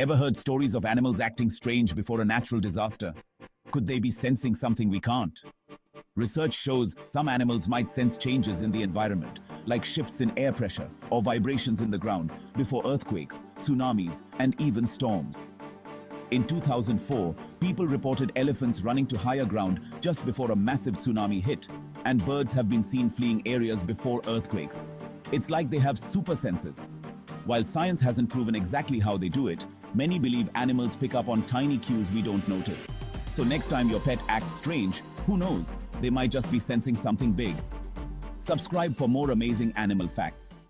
Ever heard stories of animals acting strange before a natural disaster? Could they be sensing something we can't? Research shows some animals might sense changes in the environment, like shifts in air pressure or vibrations in the ground before earthquakes, tsunamis, and even storms. In 2004, people reported elephants running to higher ground just before a massive tsunami hit, and birds have been seen fleeing areas before earthquakes. It's like they have super senses. While science hasn't proven exactly how they do it, many believe animals pick up on tiny cues we don't notice. So next time your pet acts strange, who knows? They might just be sensing something big. Subscribe for more amazing animal facts.